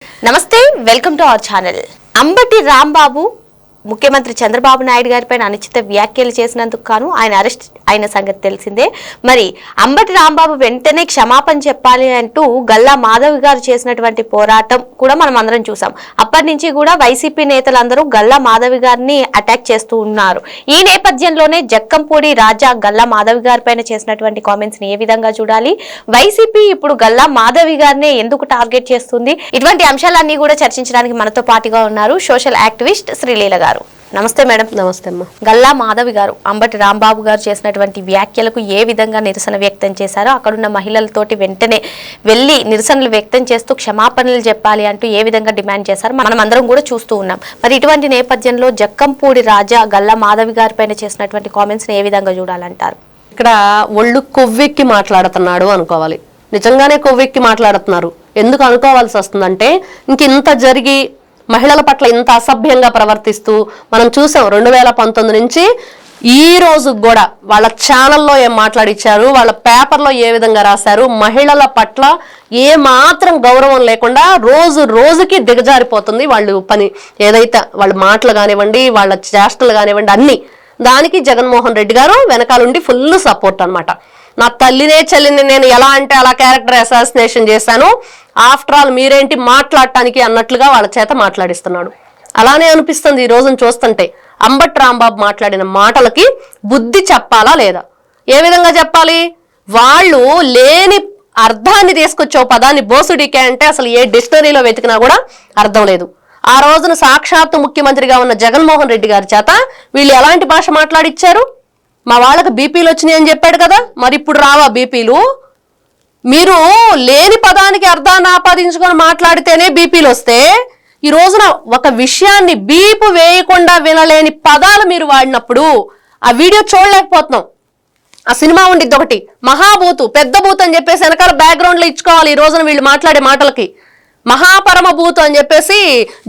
నమస్తే, welcome to our channel. Ambati Rambabu ముఖ్యమంత్రి చంద్రబాబు నాయుడు గారిపైన అనుచిత వ్యాఖ్యలు చేసినందుకు గాను ఆయన అరెస్ట్ అయిన సంగతి తెలిసిందే. మరి అంబటి రాంబాబు వెంటనే క్షమాపణ చెప్పాలి అంటూ గల్లా మాధవి గారు చేసినటువంటి పోరాటం కూడా మనం అందరం చూసాం. అప్పటి నుంచి కూడా వైసీపీ నేతలందరూ గల్లా మాధవి గారిని అటాక్ చేస్తూ ఉన్నారు. ఈ నేపథ్యంలోనే జక్కంపూడి రాజా గల్లా మాధవి గారి పైన చేసినటువంటి కామెంట్స్ ని ఏ విధంగా చూడాలి, వైసీపీ ఇప్పుడు గల్లా మాధవి గారినే ఎందుకు టార్గెట్ చేస్తుంది, ఇటువంటి అంశాలన్నీ కూడా చర్చించడానికి మనతో పాటుగా ఉన్నారు సోషల్ యాక్టివిస్ట్ శ్రీలీల గారు. నమస్తే మేడం. నమస్తే అమ్మా. గల్లా మాధవి గారు అంబటి రాంబాబు గారు చేసినటువంటి వ్యాఖ్యలకు ఏ విధంగా నిరసన వ్యక్తం చేశారో, అక్కడున్న మహిళలతోటి వెంటనే వెళ్లి నిరసనలు వ్యక్తం చేస్తూ క్షమాపణలు చెప్పాలి అంటూ ఏ విధంగా డిమాండ్ చేశారు మనం అందరం కూడా చూస్తూ ఉన్నాం. మరి ఇటువంటి నేపథ్యంలో జక్కంపూడి రాజా గల్లా మాధవి గారి పైన చేసినటువంటి కామెంట్స్ ని ఏ విధంగా చూడాలంటారు? ఇక్కడ ఒళ్ళు కొవ్వెక్కి మాట్లాడుతున్నాడు అనుకోవాలి. నిజంగానే కొవ్వెక్కి మాట్లాడుతున్నారు. ఎందుకు అనుకోవాల్సి వస్తుందంటే, ఇంత జరిగి మహిళల పట్ల ఇంత అసభ్యంగా ప్రవర్తిస్తూ మనం చూసాం. 2019 నుంచి ఈ రోజు కూడా వాళ్ళ ఛానల్లో ఏం మాట్లాడిచ్చారు, వాళ్ళ పేపర్లో ఏ విధంగా రాశారు, మహిళల పట్ల ఏ మాత్రం గౌరవం లేకుండా రోజు రోజుకి దిగజారిపోతుంది వాళ్ళు పని. ఏదైతే వాళ్ళ మాటలు కానివ్వండి, వాళ్ళ చేష్టలు కానివ్వండి, అన్ని దానికి జగన్మోహన్ రెడ్డి గారు వెనకాలండి ఫుల్ సపోర్ట్ అనమాట. నా తల్లినే చెల్లిని నేను ఎలా అంటే అలా క్యారెక్టర్ అసాసినేషన్ చేశాను, ఆఫ్టర్ ఆల్ మీరేంటి మాట్లాడటానికి అన్నట్లుగా వాళ్ళ చేత మాట్లాడిస్తున్నాడు. అలానే అనిపిస్తుంది ఈ రోజును చూస్తుంటే. అంబటి రాంబాబు మాట్లాడిన మాటలకి బుద్ధి చెప్పాలా లేదా? ఏ విధంగా చెప్పాలి? వాళ్ళు లేని అర్థాన్ని తీసుకొచ్చే పదాన్ని బోసుడికే అంటే అసలు ఏ డిక్షనరీలో వెతికినా కూడా అర్థం లేదు. ఆ రోజున సాక్షాత్తు ముఖ్యమంత్రిగా ఉన్న జగన్మోహన్ రెడ్డి గారి చేత వీళ్ళు ఎలాంటి భాష మాట్లాడిచ్చారు? మా వాళ్ళకి బీపీలు వచ్చినాయి అని చెప్పాడు కదా, మరి ఇప్పుడు రావా బీపీలు? మీరు లేని పదానికి అర్థాన్ని ఆపాదించుకొని మాట్లాడితేనే బీపీలు వస్తే, ఈ రోజున ఒక విషయాన్ని బీపు వేయకుండా వినలేని పదాలు మీరు వాడినప్పుడు ఆ వీడియో చూడలేకపోతున్నాం. ఆ సినిమా ఉండిద్ది ఒకటి, మహాభూతు, పెద్ద భూతు అని చెప్పేసి వెనకాల బ్యాక్గ్రౌండ్ లో ఇచ్చుకోవాలి. ఈ రోజున వీళ్ళు మాట్లాడే మాటలకి మహాపరమభూతు అని చెప్పేసి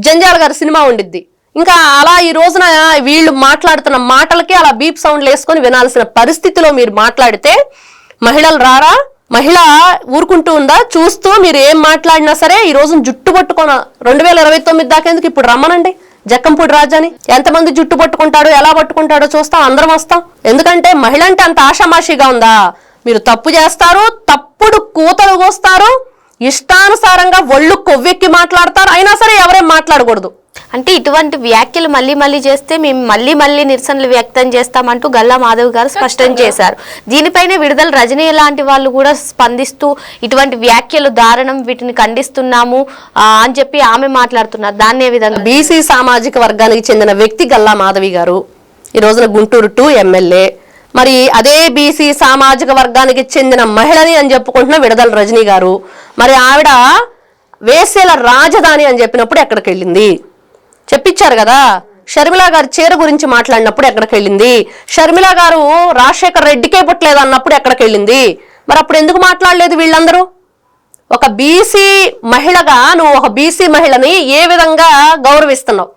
జంజాల గారి సినిమా ఉండిద్ది. ఇంకా అలా ఈ రోజున వీళ్ళు మాట్లాడుతున్న మాటలకి అలా బీప్ సౌండ్లు వేసుకొని వినాల్సిన పరిస్థితిలో మీరు మాట్లాడితే మహిళలు రారా? మహిళ ఊరుకుంటూ ఉందా చూస్తూ? మీరు ఏం మాట్లాడినా సరే ఈ రోజున జుట్టు పట్టుకున్న 2029 దాకేందుకు ఇప్పుడు రమ్మనండి జక్కంపూడి రాజాని. ఎంతమంది జుట్టు పట్టుకుంటాడో, ఎలా పట్టుకుంటాడో చూస్తాం, అందరం వస్తాం. ఎందుకంటే మహిళ అంటే అంత ఆషామాషిగా ఉందా? మీరు తప్పు చేస్తారు, తప్పుడు కూతలు కోస్తారు, ఇష్టానుసారంగా ఒళ్ళు కొవ్వెక్కి మాట్లాడతారు, అయినా సరే ఎవరేం మాట్లాడకూడదు. అంటే ఇటువంటి వ్యాఖ్యలు మళ్ళీ చేస్తే మేము మళ్ళీ నిరసనలు వ్యక్తం చేస్తామంటూ గల్లా మాధవ్ గారు స్పష్టం చేశారు. దీనిపైనే విడుదల రజనీ లాంటి వాళ్ళు కూడా స్పందిస్తూ ఇటువంటి వ్యాఖ్యలు దారుణం, వీటిని ఖండిస్తున్నాము అని చెప్పి ఆమె మాట్లాడుతున్నారు. దాన్ని ఏ విధంగా? బీసీ సామాజిక వర్గానికి చెందిన వ్యక్తి గల్లా మాధవి గారు ఈ రోజున గుంటూరు 2 ఎమ్మెల్యే. మరి అదే బీసీ సామాజిక వర్గానికి చెందిన మహిళని అని చెప్పుకుంటున్న విడుదల రజనీ గారు, మరి ఆవిడ వేసేల రాజధాని అని చెప్పినప్పుడు ఎక్కడికి వెళ్ళింది? చెప్పించారు కదా. షర్మిల గారి చీర గురించి మాట్లాడినప్పుడు ఎక్కడికి వెళ్ళింది? షర్మిల గారు రాజశేఖర్ రెడ్డికే పుట్టలేదు అన్నప్పుడు ఎక్కడికి వెళ్ళింది? మరి అప్పుడు ఎందుకు మాట్లాడలేదు వీళ్ళందరూ? ఒక బీసీ మహిళగా నువ్వు ఒక బీసీ మహిళని ఏ విధంగా గౌరవిస్తున్నావు,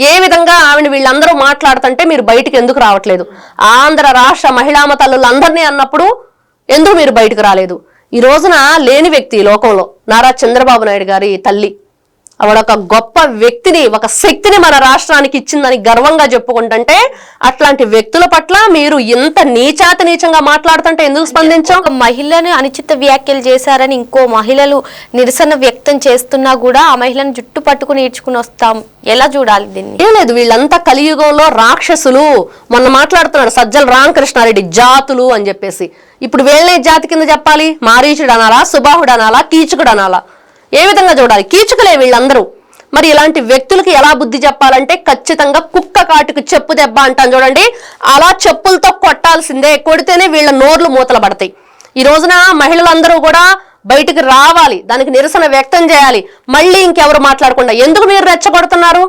ఏ విధంగా ఆవిడ వీళ్ళందరూ మాట్లాడుతుంటే మీరు బయటికి ఎందుకు రావట్లేదు? ఆంధ్ర రాష్ట్ర మహిళామ తల్లులందరినీ అన్నప్పుడు ఎందుకు మీరు బయటకు రాలేదు? ఈ రోజున లేని వ్యక్తి లోకంలో నారా చంద్రబాబు నాయుడు గారి తల్లి. ఆవిడ ఒక గొప్ప వ్యక్తిని, ఒక శక్తిని మన రాష్ట్రానికి ఇచ్చిందని గర్వంగా చెప్పుకుంటుంటే, అట్లాంటి వ్యక్తుల పట్ల మీరు ఇంత నీచంగా మాట్లాడుతుంటే ఎందుకు స్పందించాం? ఒక మహిళను అనుచిత వ్యాఖ్యలు చేశారని ఇంకో మహిళలు నిరసన వ్యక్తం చేస్తున్నా కూడా ఆ మహిళను జుట్టు పట్టుకుని ఈడ్చుకుని వస్తాం. ఎలా చూడాలి దీన్ని? ఏం లేదు, వీళ్ళంతా కలియుగంలో రాక్షసులు. మొన్న మాట్లాడుతున్నాడు సజ్జల రామకృష్ణారెడ్డి జాతులు అని చెప్పేసి. ఇప్పుడు వీళ్ళనే జాతి కింద చెప్పాలి? మారీచుడు అనాలా, సుబాహుడు అనాలా, కీచుకుడు అనాలా? ఏ విధంగా చూడాలి? కీచుకులే వీళ్ళందరూ. మరి ఇలాంటి వ్యక్తులకి ఎలా బుద్ధి చెప్పాలంటే, ఖచ్చితంగా కుక్క కాటుకు చెప్పు దెబ్బ అంటాను చూడండి, అలా చెప్పులతో కొట్టాల్సిందే. కొడితేనే వీళ్ళ నోర్లు మూతలు పడతాయి. ఈ రోజున మహిళలందరూ కూడా బయటికి రావాలి, దానికి నిరసన వ్యక్తం చేయాలి. మళ్ళీ ఇంకెవరు మాట్లాడకుండా ఎందుకు మీరు రెచ్చగొడుతున్నారు?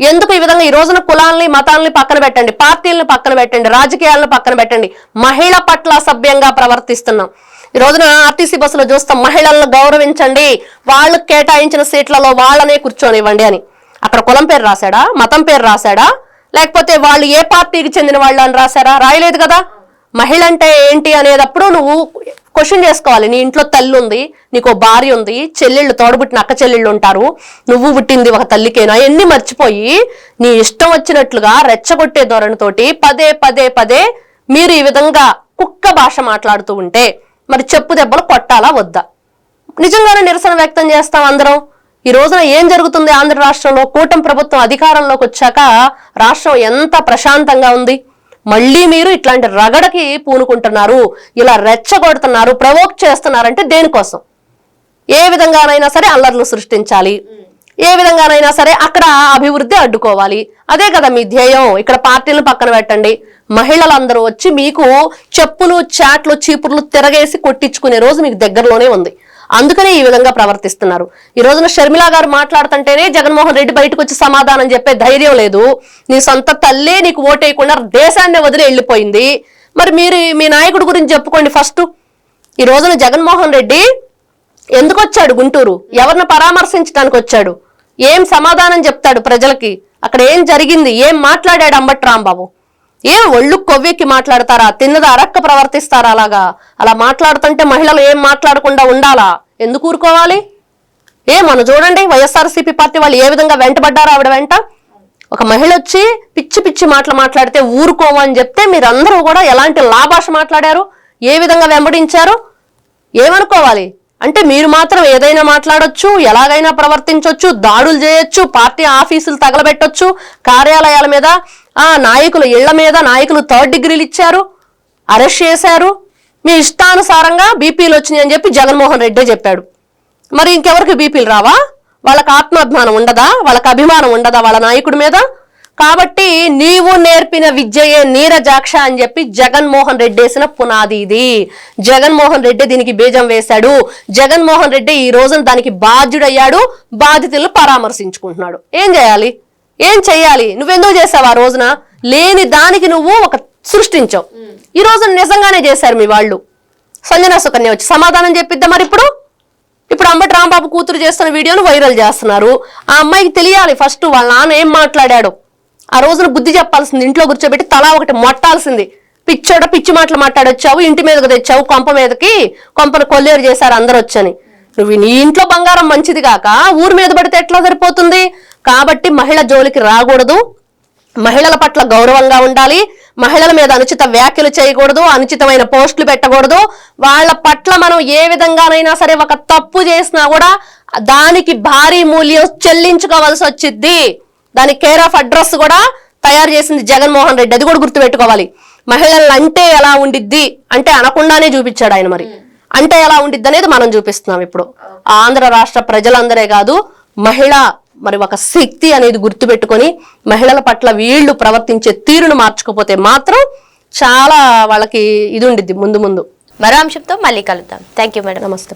ఎందుకు ఈ విధంగా? ఈ రోజున కులాలని, మతాలని పక్కన పెట్టండి, పార్టీలను పక్కన పెట్టండి, రాజకీయాలను పక్కన పెట్టండి. మహిళ పట్ల అసభ్యంగా ప్రవర్తిస్తున్నాం. ఈ రోజున ఆర్టీసీ బస్సులో చూస్తాం, మహిళలను గౌరవించండి, వాళ్ళకు కేటాయించిన సీట్లలో వాళ్ళనే కూర్చొనివ్వండి అని. అక్కడ కులం పేరు రాశాడా, మతం పేరు రాశాడా, లేకపోతే వాళ్ళు ఏ పార్టీకి చెందిన వాళ్ళు అని రాశారా? రాయలేదు కదా. మహిళ అంటే ఏంటి అనేటప్పుడు నువ్వు క్వశ్చన్ చేసుకోవాలి. నీ ఇంట్లో తల్లి ఉంది, నీకు భార్య ఉంది, చెల్లెళ్ళు తోడబుట్టిన అక్క చెల్లెళ్ళు ఉంటారు, నువ్వు పుట్టింది ఒక తల్లికేనా, ఎన్ని మర్చిపోయి నీ ఇష్టం వచ్చినట్లుగా రెచ్చగొట్టే ధోరణితోటి పదే పదే పదే మీరు ఈ విధంగా కుక్క భాష మాట్లాడుతూ ఉంటే మరి చెప్పు దెబ్బలు కొట్టాలా వద్దా? నిజంగానే నిరసన వ్యక్తం చేస్తాం అందరం. ఈ రోజున ఏం జరుగుతుంది ఆంధ్ర రాష్ట్రంలో? కూటమి ప్రభుత్వం అధికారంలోకి వచ్చాక రాష్ట్రం ఎంత ప్రశాంతంగా ఉంది. మళ్ళీ మీరు ఇట్లాంటి రగడకి పూనుకుంటున్నారు, ఇలా రెచ్చగొడుతున్నారు, ప్రవోక్ చేస్తున్నారంటే దేనికోసం? ఏ విధంగానైనా సరే అల్లర్లు సృష్టించాలి, ఏ విధంగానైనా సరే అక్కడ అభివృద్ధి అడ్డుకోవాలి. అదే కదా మీ ధ్యేయం. ఇక్కడ పార్టీలను పక్కన పెట్టండి, మహిళలందరూ వచ్చి మీకు చెప్పులు చాట్లు చీపుర్లు తిరగేసి కొట్టించుకునే రోజు మీకు దగ్గరలోనే ఉంది. అందుకనే ఈ విధంగా ప్రవర్తిస్తున్నారు. ఈ రోజున షర్మిల గారు మాట్లాడుతుంటేనే జగన్మోహన్ రెడ్డి బయటకు వచ్చి సమాధానం చెప్పే ధైర్యం లేదు. నీ సొంత తల్లే నీకు ఓటేయకుండా దేశాన్ని వదిలి వెళ్ళిపోయింది. మరి మీరు మీ నాయకుడి గురించి చెప్పుకోండి ఫస్ట్. ఈ రోజున జగన్మోహన్ రెడ్డి ఎందుకు వచ్చాడు గుంటూరు? ఎవరిని పరామర్శించడానికి వచ్చాడు? ఏం సమాధానం చెప్తాడు ప్రజలకి? అక్కడ ఏం జరిగింది? ఏం మాట్లాడాడు అంబటి రాంబాబు? ఏం ఒళ్ళు కొవ్వెక్కి మాట్లాడతారా? తిన్నదా అరక్క ప్రవర్తిస్తారా? అలా మాట్లాడుతుంటే మహిళలు ఏం మాట్లాడకుండా ఉండాలా? ఎందుకు ఊరుకోవాలి? మనం చూడండి వైఎస్ఆర్సీపీ పార్టీ వాళ్ళు ఏ విధంగా వెంటబడ్డారు ఆవిడ వెంట. ఒక మహిళ వచ్చి పిచ్చి పిచ్చి మాటలు మాట్లాడితే ఊరుకోమని చెప్తే మీరందరూ కూడా ఎలాంటి లాభాష మాట్లాడారు, ఏ విధంగా వెంబడించారు? ఏమనుకోవాలి? అంటే మీరు మాత్రం ఏదైనా మాట్లాడొచ్చు, ఎలాగైనా ప్రవర్తించవచ్చు, దాడులు చేయొచ్చు, పార్టీ ఆఫీసులు తగలబెట్టొచ్చు, కార్యాలయాల మీద, నాయకుల ఇళ్ల మీద నాయకులు 3rd డిగ్రీలు ఇచ్చారు, అరెస్ట్ చేశారు. మీ ఇష్టానుసారంగా బీపీలు వచ్చినాయి అని చెప్పి జగన్మోహన్ రెడ్డి చెప్పాడు. మరి ఇంకెవరికి బీపీలు రావా? వాళ్ళకి ఆత్మాభిమానం ఉండదా? వాళ్ళకి అభిమానం ఉండదా వాళ్ళ నాయకుడి మీద? కాబట్టి నీవు నేర్పిన విద్యయే నీరజాక్ష అని చెప్పి జగన్మోహన్ రెడ్డి వేసిన పునాది ఇది. జగన్మోహన్ రెడ్డి దీనికి బీజం వేశాడు. జగన్మోహన్ రెడ్డి ఈ రోజున దానికి బాధ్యుడయ్యాడు, బాధితులను పరామర్శించుకుంటున్నాడు. ఏం చేయాలి? ఏం చెయ్యాలి? నువ్వెందుకు చేసావు? ఆ రోజున లేని దానికి నువ్వు ఒక సృష్టించావు. ఈ రోజున నిజంగానే చేశారు మీ వాళ్ళు. సంజన సుకన్య వచ్చి సమాధానం చెప్పిద్దా? మరి ఇప్పుడు అంబటి రాంబాబు కూతురు చేస్తున్న వీడియోను వైరల్ చేస్తున్నారు. ఆ అమ్మాయికి తెలియాలి ఫస్ట్ వాళ్ళ నాన్న ఏం మాట్లాడాడో. ఆ రోజున బుద్ధి చెప్పాల్సింది, ఇంట్లో కూర్చోబెట్టి తలా ఒకటి మొట్టాల్సింది. పిచ్చోడ పిచ్చి మాటలు మాట్లాడొచ్చావు, ఇంటి మీదకి తెచ్చావు, కొంపను కొల్లేరు చేశారు అందరు వచ్చని. నువ్వు నీ ఇంట్లో బంగారం మంచిది కాక ఊరి మీద పడితే ఎట్లా సరిపోతుంది? కాబట్టి మహిళ జోలికి రాకూడదు, మహిళల పట్ల గౌరవంగా ఉండాలి, మహిళల మీద అనుచిత వ్యాఖ్యలు చేయకూడదు, అనుచితమైన పోస్టులు పెట్టకూడదు. వాళ్ళ పట్ల మనం ఏ విధంగానైనా సరే ఒక తప్పు చేసినా కూడా దానికి భారీ మూల్యం చెల్లించుకోవాల్సి వచ్చింది. దాని కేర్ ఆఫ్ అడ్రస్ కూడా తయారు చేసింది జగన్మోహన్ రెడ్డి. అది కూడా గుర్తుపెట్టుకోవాలి. మహిళలు అంటే ఎలా ఉండిద్ది అంటే అనకుండానే చూపించాడు ఆయన. మరి అంటే ఎలా ఉండిద్ది అనేది మనం చూపిస్తున్నాం ఇప్పుడు. ఆంధ్ర రాష్ట్ర ప్రజలందరే కాదు, మహిళ మరి ఒక శక్తి అనేది గుర్తుపెట్టుకొని మహిళల పట్ల వీళ్ళు ప్రవర్తించే తీరును మార్చుకోపోతే మాత్రం చాలా వాళ్ళకి ఇది ఉండిద్ది ముందు. మరో అంశంతో మళ్ళీ కలుద్దాం. Thank you madam. నమస్తే.